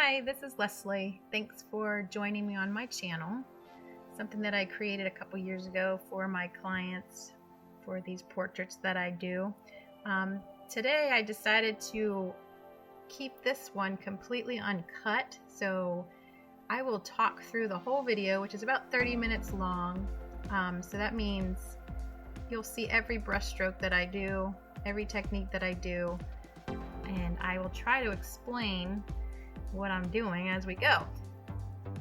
Hi, this is Leslie. Thanks for joining me on my channel. Something that I created a couple years ago for my clients for these portraits that I do. Today I decided to keep this one completely uncut, so I will talk through the whole video, which is about 30 minutes long. So that means you'll see every brush stroke that I do, every technique that I do, and I will try to explain what I'm doing as we go.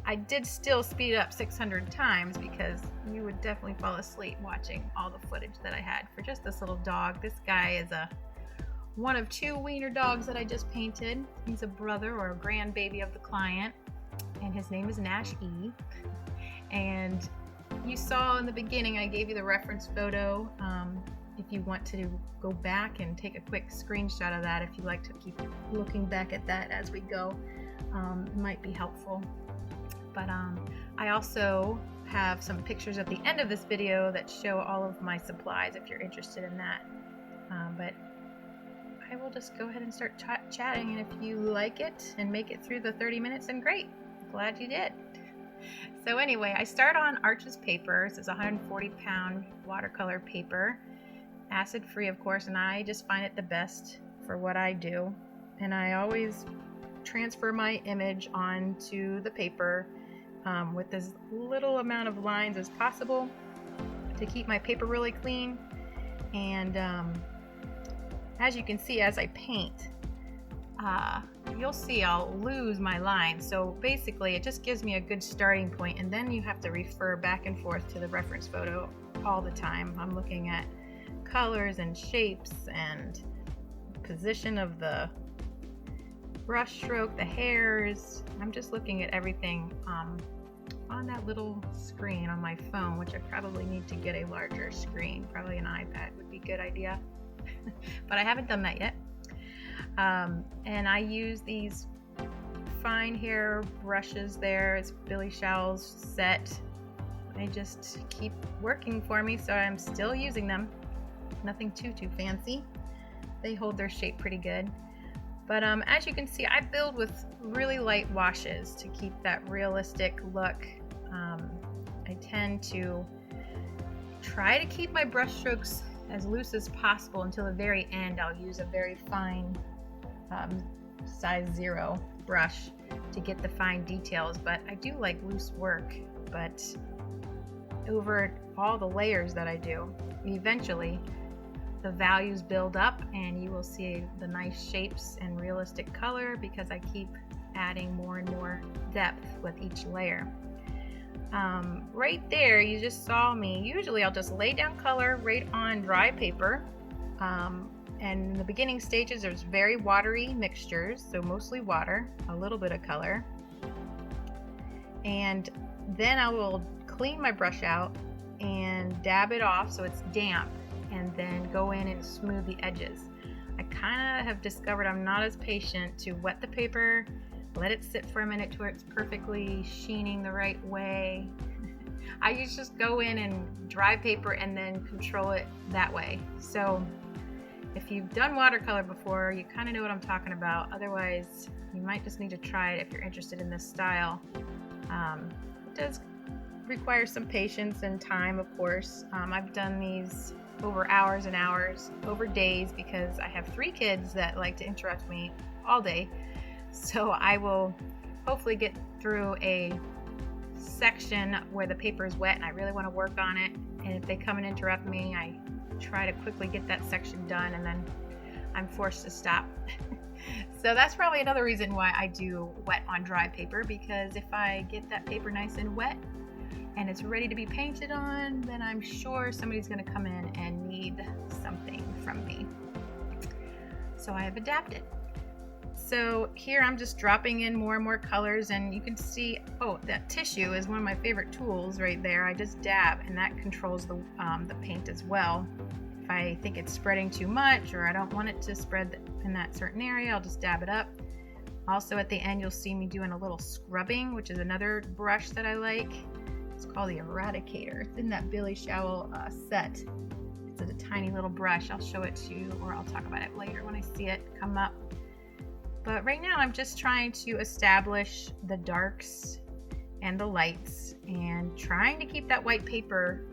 I did still speed up 600 times because you would definitely fall asleep watching all the footage that I had for just this little dog. This guy is one of two wiener dogs that I just painted. He's a brother or a grandbaby of the client, and his name is Nash E. And you saw in the beginning I gave you the reference photo. If you want to go back and take a quick screenshot of that, if you like to keep looking back at that as we go, it might be helpful. But I also have some pictures at the end of this video that show all of my supplies if you're interested in that. But I will just go ahead and start chatting, and if you like it and make it through the 30 minutes, then great. Glad you did. So anyway, I start on Arches paper. This is 140-pound watercolor paper. Acid-free, of course, and I just find it the best for what I do. And I always transfer my image onto the paper with as little amount of lines as possible to keep my paper really clean. And as you can see, as I paint, you'll see I'll lose my lines. So basically it just gives me a good starting point, and then you have to refer back and forth to the reference photo all the time. I'm looking at colors and shapes and position of the brush stroke, the hairs. I'm just looking at everything on that little screen on my phone, which I probably need to get a larger screen. Probably an iPad would be a good idea. But I haven't done that yet. And I use these fine hair brushes there. It's Billy Showell's set. They just keep working for me, so I'm still using them. Nothing too fancy. They hold their shape pretty good. But as you can see, I build with really light washes to keep that realistic look. I tend to try to keep my brush strokes as loose as possible until the very end. I'll use a very fine size 0 brush to get the fine details, but I do like loose work. But over all the layers that I do, eventually the values build up and you will see the nice shapes and realistic color because I keep adding more and more depth with each layer. Right there you just saw me. Usually I'll just lay down color right on dry paper, and in the beginning stages there's very watery mixtures, so mostly water, a little bit of color, and then I will clean my brush out and dab it off so it's damp, and then go in and smooth the edges. I kind of have discovered I'm not as patient to wet the paper, let it sit for a minute to where it's perfectly sheening the right way. I usually just go in and dry paper and then control it that way. So if you've done watercolor before, you kind of know what I'm talking about. Otherwise, you might just need to try it if you're interested in this style. It does require some patience and time, of course. I've done these over hours and hours, over days, because I have 3 kids that like to interrupt me all day. So I will hopefully get through a section where the paper is wet and I really want to work on it, and if they come and interrupt me, I try to quickly get that section done, and then I'm forced to stop. So that's probably another reason why I do wet on dry paper, because if I get that paper nice and wet and it's ready to be painted on, then I'm sure somebody's going to come in and need something from me. So I have adapted. So here I'm just dropping in more and more colors, and you can see, oh, that tissue is one of my favorite tools right there. I just dab, and that controls the paint as well. If I think it's spreading too much or I don't want it to spread in that certain area, I'll just dab it up. Also at the end you'll see me doing a little scrubbing, which is another brush that I like. It's called the Eradicator. It's in that Billy Showell set. It's a tiny little brush. I'll show it to you, or I'll talk about it later when I see it come up. But right now I'm just trying to establish the darks and the lights and trying to keep that white paper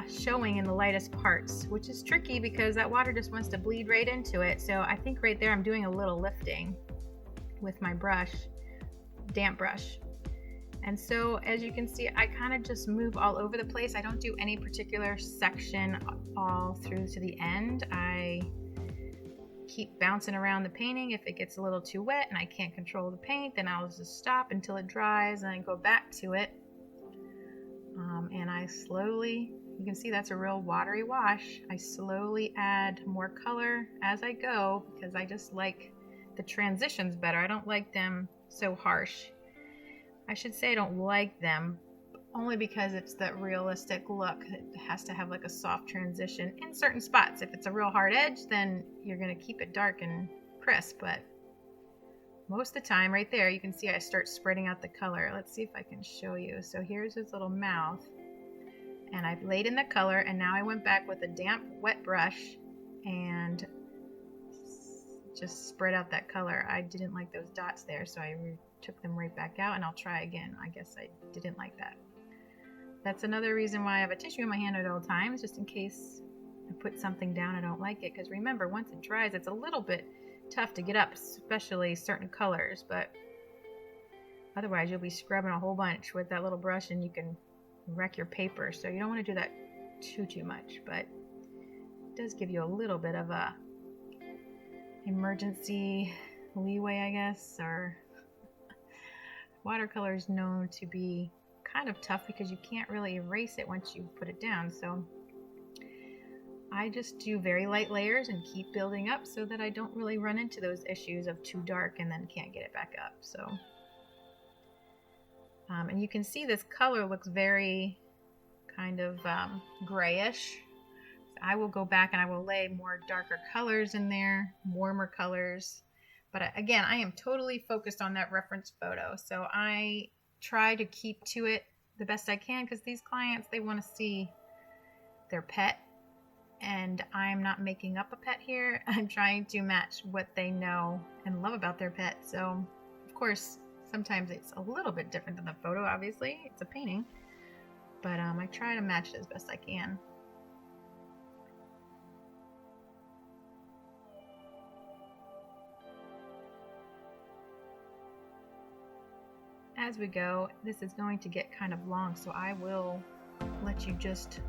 showing in the lightest parts, which is tricky because that water just wants to bleed right into it. So I think right there I'm doing a little lifting with my brush, damp brush. And so as you can see, I kind of just move all over the place. I don't do any particular section all through to the end. I keep bouncing around the painting. If it gets a little too wet and I can't control the paint, then I'll just stop until it dries and I go back to it. And I slowly, you can see that's a real watery wash. I slowly add more color as I go because I just like the transitions better. I don't like them so harsh. I should say I don't like them only because it's that realistic look. It has to have like a soft transition in certain spots. If it's a real hard edge, then you're going to keep it dark and crisp, but most of the time right there you can see I start spreading out the color. Let's see if I can show you. So here's his little mouth and I've laid in the color, and now I went back with a damp wet brush and just spread out that color. I didn't like those dots there, so I took them right back out, and I'll try again. I guess I didn't like that. That's another reason why I have a tissue in my hand at all times, just in case I put something down I don't like it, because remember, once it dries it's a little bit tough to get up, especially certain colors, but otherwise you'll be scrubbing a whole bunch with that little brush and you can wreck your paper. So you don't want to do that too much, but it does give you a little bit of a emergency leeway, I guess. Or watercolor is known to be kind of tough because you can't really erase it once you put it down. So I just do very light layers and keep building up so that I don't really run into those issues of too dark and then can't get it back up. So and you can see this color looks very kind of grayish. So I will go back and I will lay more darker colors in there, warmer colors. But again, I am totally focused on that reference photo. So I try to keep to it the best I can because these clients, they want to see their pet. And I'm not making up a pet here. I'm trying to match what they know and love about their pet. So, of course, sometimes it's a little bit different than the photo, obviously. It's a painting. But I try to match it as best I can. As we go, this is going to get kind of long, so I will let you just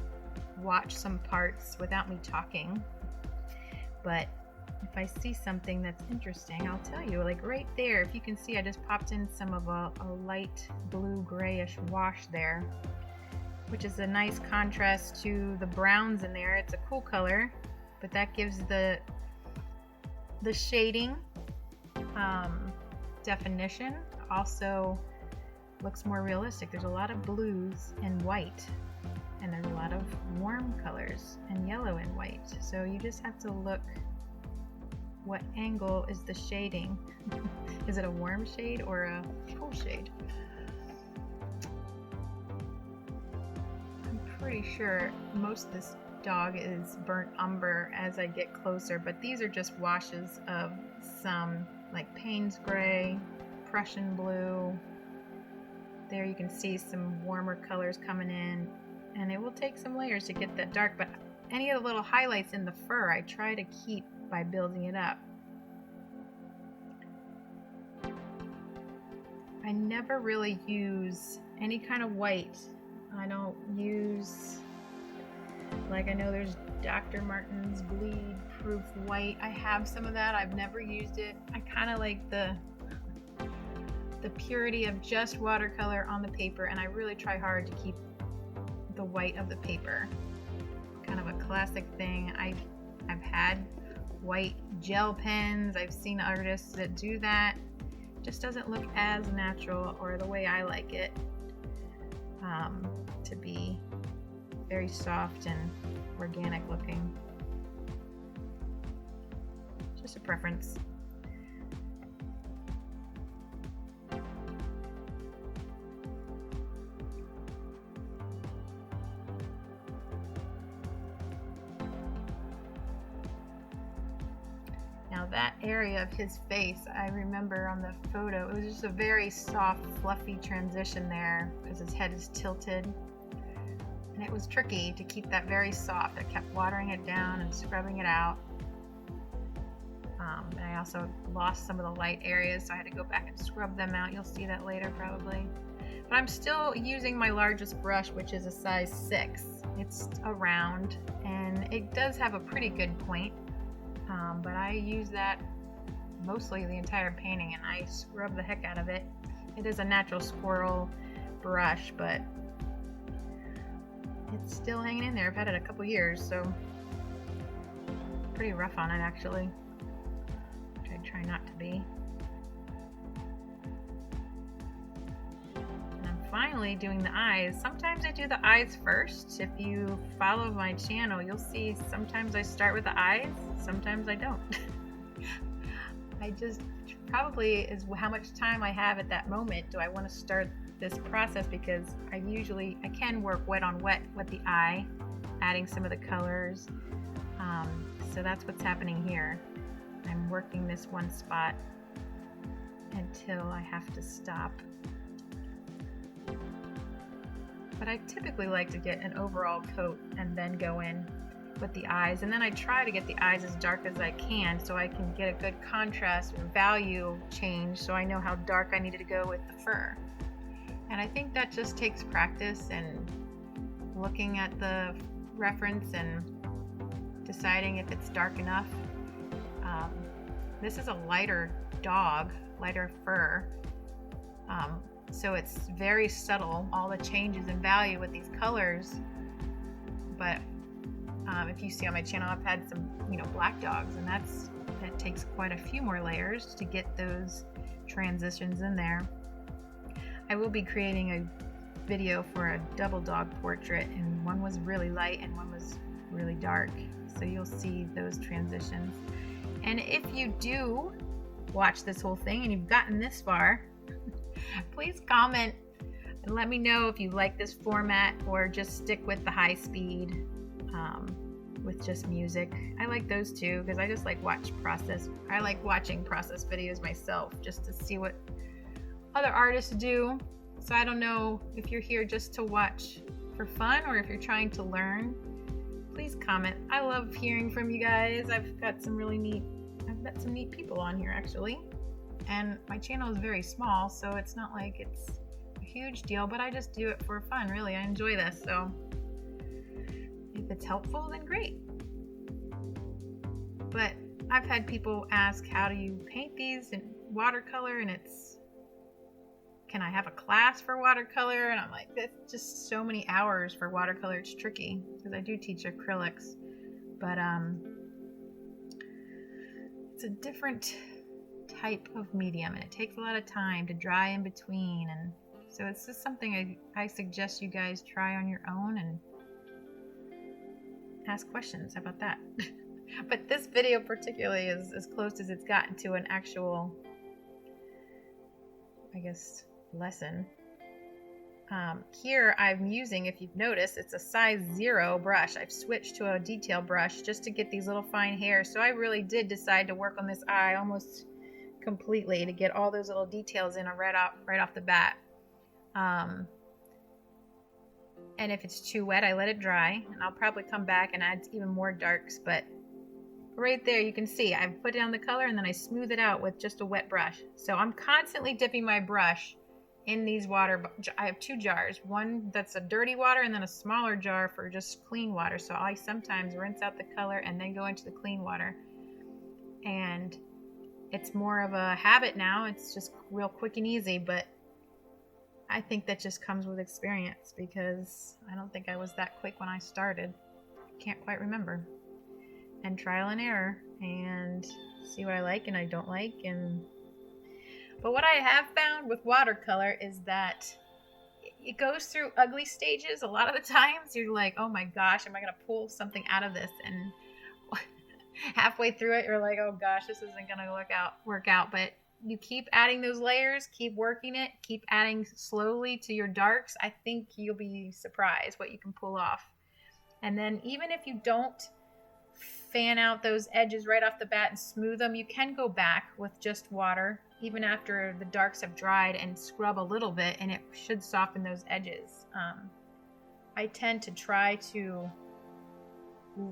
watch some parts without me talking. But if I see something that's interesting, I'll tell you. Like right there, if you can see, I just popped in some of a light blue grayish wash there, which is a nice contrast to the browns in there. It's a cool color, but that gives the shading definition. Also looks more realistic. There's a lot of blues and white, and there's a lot of warm colors and yellow and white. So you just have to look what angle is the shading. Is it a warm shade or a cool shade? I'm pretty sure most of this dog is burnt umber as I get closer, but these are just washes of some like Payne's gray, Prussian blue. There you can see some warmer colors coming in, and it will take some layers to get that dark, but any of the little highlights in the fur I try to keep by building it up. I never really use any kind of white. I don't use, like, I know there's Dr. Martin's bleed proof white. I have some of that. I've never used it. I kind of like the purity of just watercolor on the paper, and I really try hard to keep the white of the paper. Kind of a classic thing. I've had white gel pens. I've seen artists that do that. It just doesn't look as natural or the way I like it, to be very soft and organic looking. Just a preference. Now Now that area of his face, I remember on the photo, it was just a very soft, fluffy transition there because his head is tilted. And it was tricky to keep that very soft. I kept watering it down and scrubbing it out. And I also lost some of the light areas, so I had to go back and scrub them out. You'll see that later probably. But I'm still using my largest brush, which is a size 6. It's a round, and it does have a pretty good point. But I use that mostly the entire painting, and I scrub the heck out of it. It is a natural squirrel brush, but it's still hanging in there. I've had it a couple years, so pretty rough on it actually. Which I try not to be. And I'm finally doing the eyes. Sometimes I do the eyes first. If you follow my channel, you'll see sometimes I start with the eyes, sometimes I don't. I just probably is how much time I have at that moment. Do I want to start this process, because I can work wet on wet with the eye, adding some of the colors. So that's what's happening here. I'm working this one spot until I have to stop. But I typically like to get an overall coat and then go in with the eyes, and then I try to get the eyes as dark as I can so I can get a good contrast or value change, so I know how dark I needed to go with the fur. And I think that just takes practice and looking at the reference and deciding if it's dark enough. This is a lighter dog, lighter fur, so it's very subtle, all the changes in value with these colors. But if you see on my channel, I've had some black dogs, and that takes quite a few more layers to get those transitions in there. I will be creating a video for a double dog portrait, and one was really light and one was really dark, so you'll see those transitions. And if you do watch this whole thing and you've gotten this far, please comment and let me know if you like this format or just stick with the high speed with just music. I like those too, because I just like watching process videos myself, just to see what other artists do. So I don't know if you're here just to watch for fun or if you're trying to learn. Please comment. I love hearing from you guys. I've met some neat people on here actually, and my channel is very small, so it's not like it's a huge deal, but I just do it for fun, really. I enjoy this, so if it's helpful, then great. But I've had people ask, how do you paint these in watercolor? And can I have a class for watercolor? And I'm like, that's just so many hours for watercolor. It's tricky because I do teach acrylics, but it's a different type of medium, and it takes a lot of time to dry in between, and so it's just something I suggest you guys try on your own and ask questions. How about that? But this video particularly is as close as it's gotten to an actual, I guess, lesson. Here I'm using, if you've noticed, it's a size 0 brush. I've switched to a detail brush just to get these little fine hairs. So I really did decide to work on this eye almost completely to get all those little details in right off the bat. And if it's too wet, I let it dry, and I'll probably come back and add even more darks. But right there you can see I've put down the color and then I smooth it out with just a wet brush. So I'm constantly dipping my brush in these water. I have 2 jars, one that's a dirty water and then a smaller jar for just clean water. So I sometimes rinse out the color and then go into the clean water, and it's more of a habit now. It's just real quick and easy, but I think that just comes with experience, because I don't think I was that quick when I started. Can't quite remember. And trial and error, and see what I like and I don't like. But what I have found with watercolor is that it goes through ugly stages. A lot of the times you're like, oh my gosh, am I going to pull something out of this? And halfway through it, you're like, oh gosh, this isn't going to work out. But you keep adding those layers, keep working it, keep adding slowly to your darks. I think you'll be surprised what you can pull off. And then even if you don't fan out those edges right off the bat and smooth them. You can go back with just water even after the darks have dried and scrub a little bit, and it should soften those edges. I tend to try to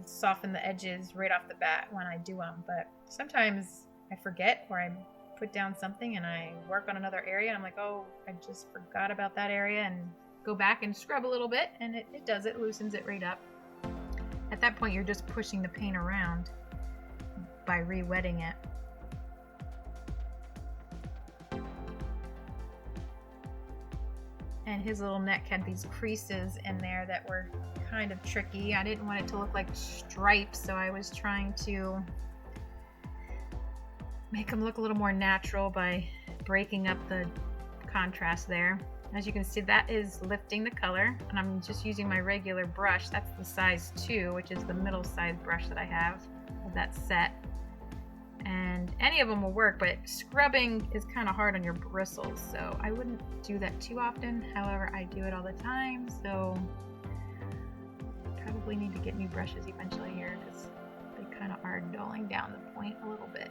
soften the edges right off the bat when I do them, but sometimes I forget, or I put down something and I work on another area and I'm like, oh, I just forgot about that area, and go back and scrub a little bit, and it does it, loosens it right up. At that point, you're just pushing the paint around by re-wetting it. And his little neck had these creases in there that were kind of tricky. I didn't want it to look like stripes, so I was trying to make them look a little more natural by breaking up the contrast there. As you can see, that is lifting the color, and I'm just using my regular brush. That's the size 2, which is the middle size brush that I have of that set. And any of them will work, but scrubbing is kind of hard on your bristles, so I wouldn't do that too often. However, I do it all the time, so probably need to get new brushes eventually here, because they kind of are dulling down the point a little bit.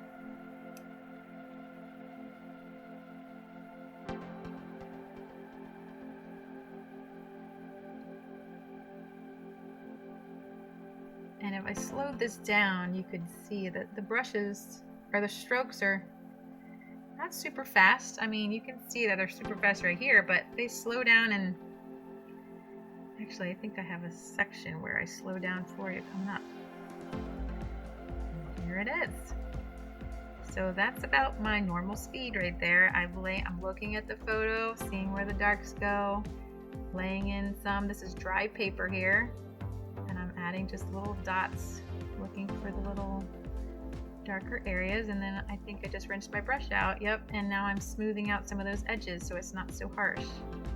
And if I slowed this down, you could see that the brushes, or the strokes, are not super fast. I mean, you can see that they're super fast right here, but they slow down, and actually I think I have a section where I slow down for you coming up. And here it is. So that's about my normal speed right there. I'm looking at the photo, seeing where the darks go, laying in some. This is dry paper here. And I'm adding just little dots, looking for the little darker areas, and then I think I just rinsed my brush out. Yep, and now I'm smoothing out some of those edges so it's not so harsh.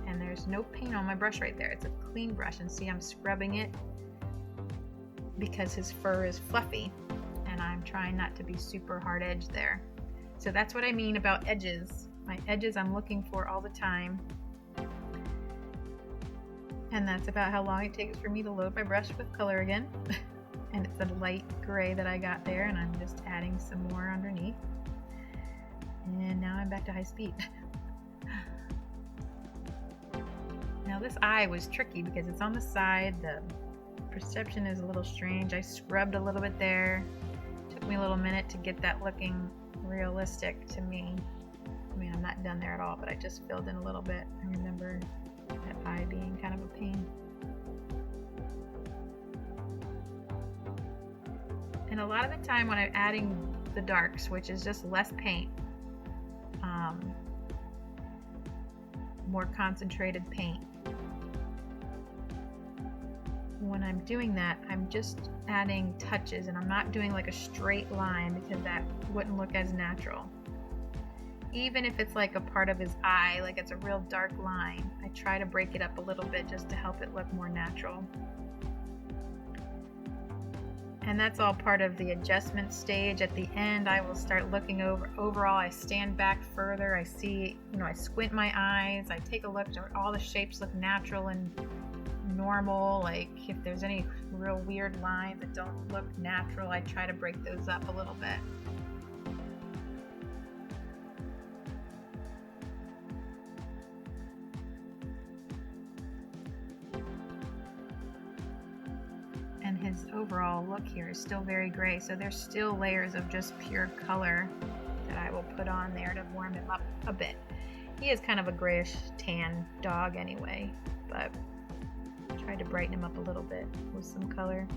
And there's no paint on my brush right there. It's a clean brush, and see, I'm scrubbing it because his fur is fluffy, and I'm trying not to be super hard edged there. So that's what I mean about edges. My edges I'm looking for all the time. And that's about how long it takes for me to load my brush with color again. And it's a light gray that I got there, and I'm just adding some more underneath. And now I'm back to high speed. Now this eye was tricky because it's on the side. The perception is a little strange. I scrubbed a little bit there. It took me a little minute to get that looking realistic to me. I mean, I'm not done there at all, but I just filled in a little bit. I remember that eye being kind of a pain. And a lot of the time when I'm adding the darks, which is just less paint, more concentrated paint, when I'm doing that, I'm just adding touches, and I'm not doing like a straight line because that wouldn't look as natural. Even if it's like a part of his eye, like it's a real dark line, I try to break it up a little bit just to help it look more natural. And that's all part of the adjustment stage. At the end, I will start looking overall. I stand back further. I see, I squint my eyes. I take a look. All the shapes look natural and normal. Like if there's any real weird lines that don't look natural, I try to break those up a little bit. And his overall look here is still very gray, so there's still layers of just pure color that I will put on there to warm him up a bit. He is kind of a grayish tan dog anyway, but I tried to brighten him up a little bit with some color.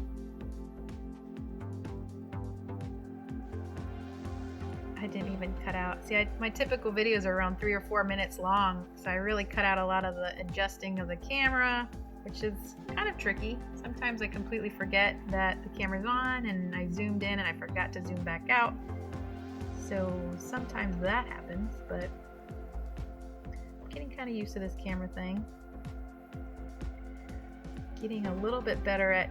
I didn't even cut out. See, my typical videos are around 3 or 4 minutes long, so I really cut out a lot of the adjusting of the camera, which is kind of tricky. Sometimes I completely forget that the camera's on, and I zoomed in and I forgot to zoom back out. So sometimes that happens, but I'm getting kind of used to this camera thing. Getting a little bit better at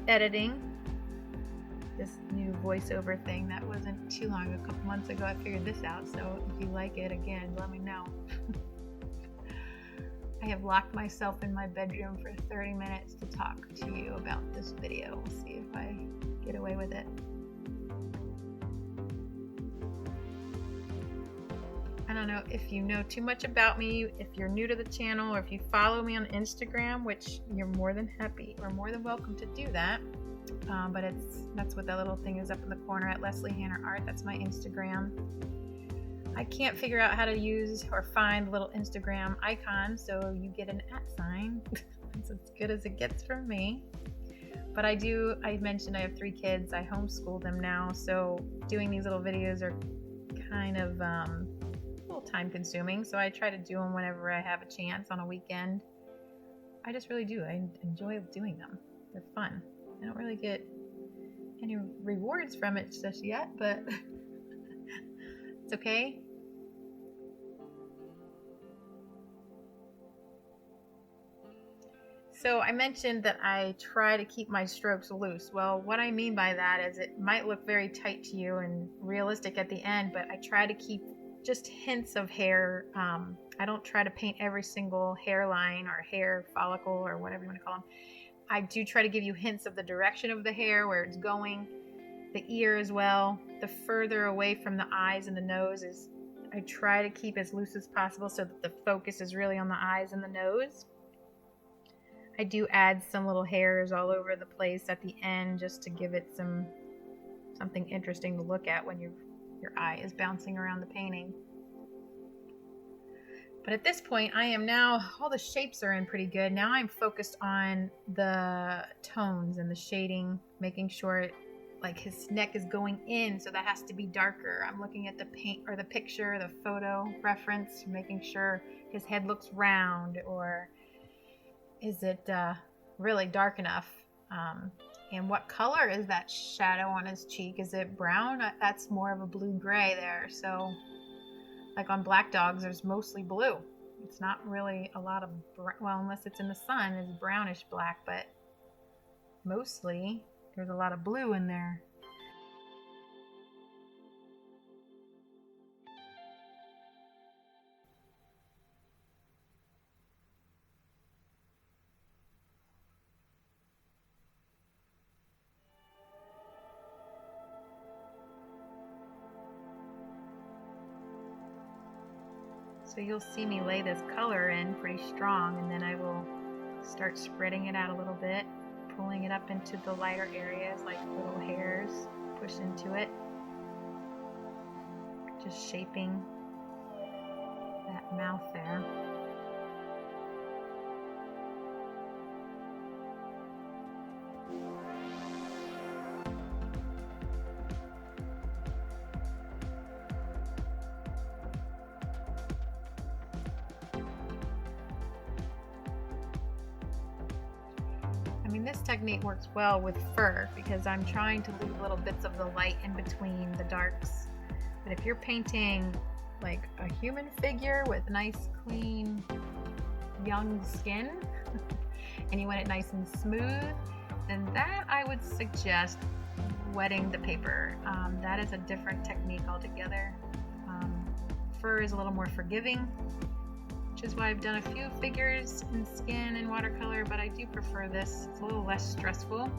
editing. This new voiceover thing, that wasn't too long, a couple months ago I figured this out, so if you like it, again, let me know. I have locked myself in my bedroom for 30 minutes to talk to you about this video. We'll see if I get away with it. I don't know if you know too much about me, if you're new to the channel, or if you follow me on Instagram, which you're more than happy or more than welcome to do that. But that's what that little thing is up in the corner at Leslie Hanner Art. That's my Instagram. I can't figure out how to use or find the little Instagram icon, so you get an @ It's as good as it gets from me. But I mentioned I have 3 kids. I homeschool them now, so doing these little videos are kind of a little time consuming, so I try to do them whenever I have a chance on a weekend. I just really do. I enjoy doing them. They're fun. I don't really get any rewards from it just yet, but it's okay. So I mentioned that I try to keep my strokes loose. Well, what I mean by that is it might look very tight to you and realistic at the end, but I try to keep just hints of hair. I don't try to paint every single hairline or hair follicle or whatever you want to call them. I do try to give you hints of the direction of the hair, where it's going, the ear as well. The further away from the eyes and the nose is, I try to keep as loose as possible so that the focus is really on the eyes and the nose. I do add some little hairs all over the place at the end just to give it something interesting to look at when your eye is bouncing around the painting. But at this point, I am now, all the shapes are in pretty good. Now I'm focused on the tones and the shading, making sure like his neck is going in, so that has to be darker. I'm looking at the paint or the picture, the photo reference, making sure his head looks round, or is it really dark enough? And what color is that shadow on his cheek? Is it brown? That's more of a blue-gray there. So like on black dogs, there's mostly blue. It's not really a lot of, well, unless it's in the sun, it's brownish black, but mostly there's a lot of blue in there. So you'll see me lay this color in pretty strong, and then I will start spreading it out a little bit, pulling it up into the lighter areas like little hairs, push into it, just shaping that mouth there. I mean, this technique works well with fur because I'm trying to leave little bits of the light in between the darks. But if you're painting like a human figure with nice, clean, young skin, and you want it nice and smooth, then that I would suggest wetting the paper. That is a different technique altogether. Fur is a little more forgiving, which is why I've done a few figures in skin and watercolor, but I do prefer this. It's a little less stressful.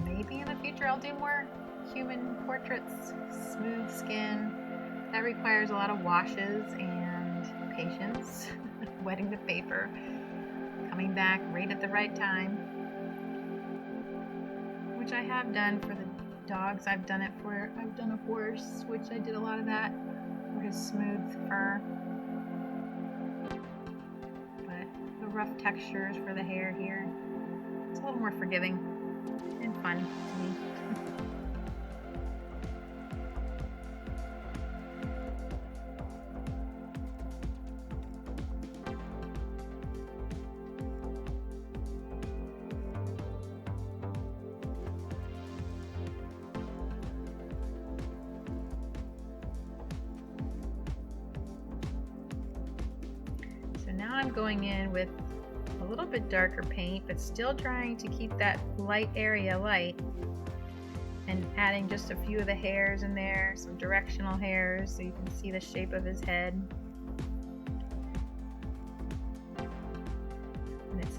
Maybe in the future I'll do more human portraits, smooth skin. That requires a lot of washes and patience, wetting the paper, coming back right at the right time, which I have done for the dogs. I've done a horse, which I did a lot of that for his smooth fur. But the rough textures for the hair here, it's a little more forgiving and fun to me. Now I'm going in with a little bit darker paint, but still trying to keep that light area light, and adding just a few of the hairs in there, some directional hairs so you can see the shape of his head.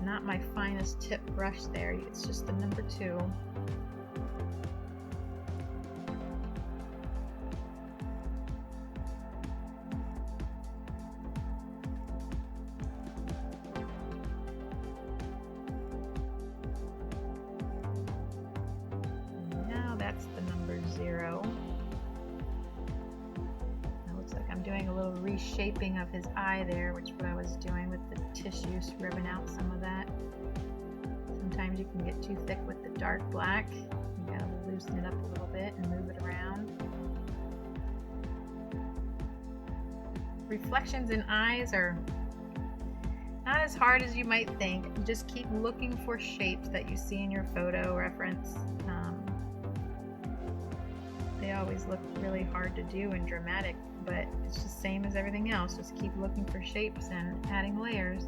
not my finest tip brush there. It's just the number 2. And now that's the number 0. Doing a little reshaping of his eye there, which is what I was doing with the tissue, rubbing out some of that. Sometimes you can get too thick with the dark black. You gotta loosen it up a little bit and move it around. Reflections in eyes are not as hard as you might think. Just keep looking for shapes that you see in your photo reference. They always look really hard to do and dramatic, but it's just the same as everything else. Just keep looking for shapes and adding layers.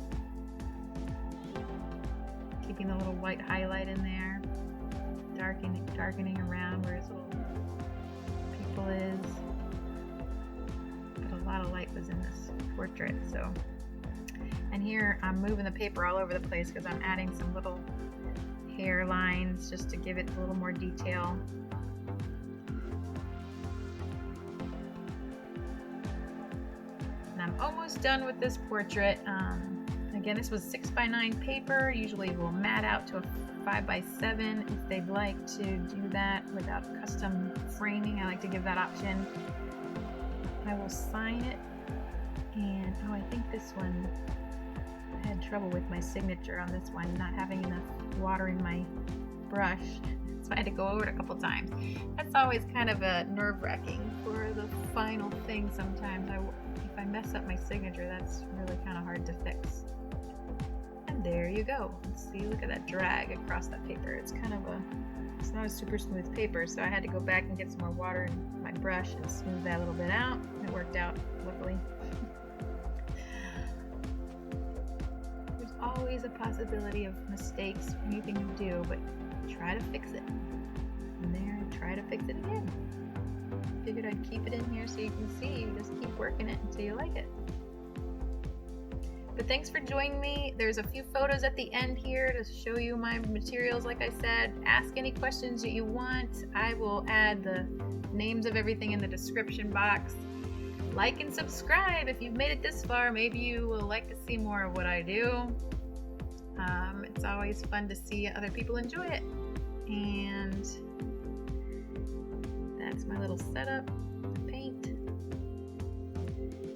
Keeping the little white highlight in there. Darkening around where his little pupil is. But a lot of light was in this portrait, so. And here I'm moving the paper all over the place because I'm adding some little hair lines just to give it a little more detail. I'm almost done with this portrait. Again, this was 6x9 paper. Usually we'll mat out to a 5x7 if they'd like to do that without custom framing. I like to give that option. I will sign it, and I think this one, I had trouble with my signature on this one, not having enough water in my brush, so I had to go over it a couple times. That's always kind of a nerve-wracking for the final thing sometimes. If I mess up my signature, that's really kind of hard to fix. And there you go. Let's see, look at that drag across that paper. It's not a super smooth paper, so I had to go back and get some more water in my brush and smooth that a little bit out. It worked out, luckily. There's always a possibility of mistakes, anything you do, but try to fix it. And there, try to fix it again. Figured I'd keep it in here so you can see. You just keep working it until you like it. But thanks for joining me. There's a few photos at the end here to show you my materials. Like I said, ask any questions that you want. I will add the names of everything in the description box. Like and subscribe if you've made it this far. Maybe you will like to see more of what I do. It's always fun to see other people enjoy it. And that's my little setup. Paint,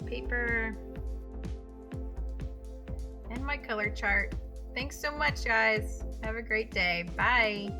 paper, and my color chart. Thanks so much, guys. Have a great day. Bye.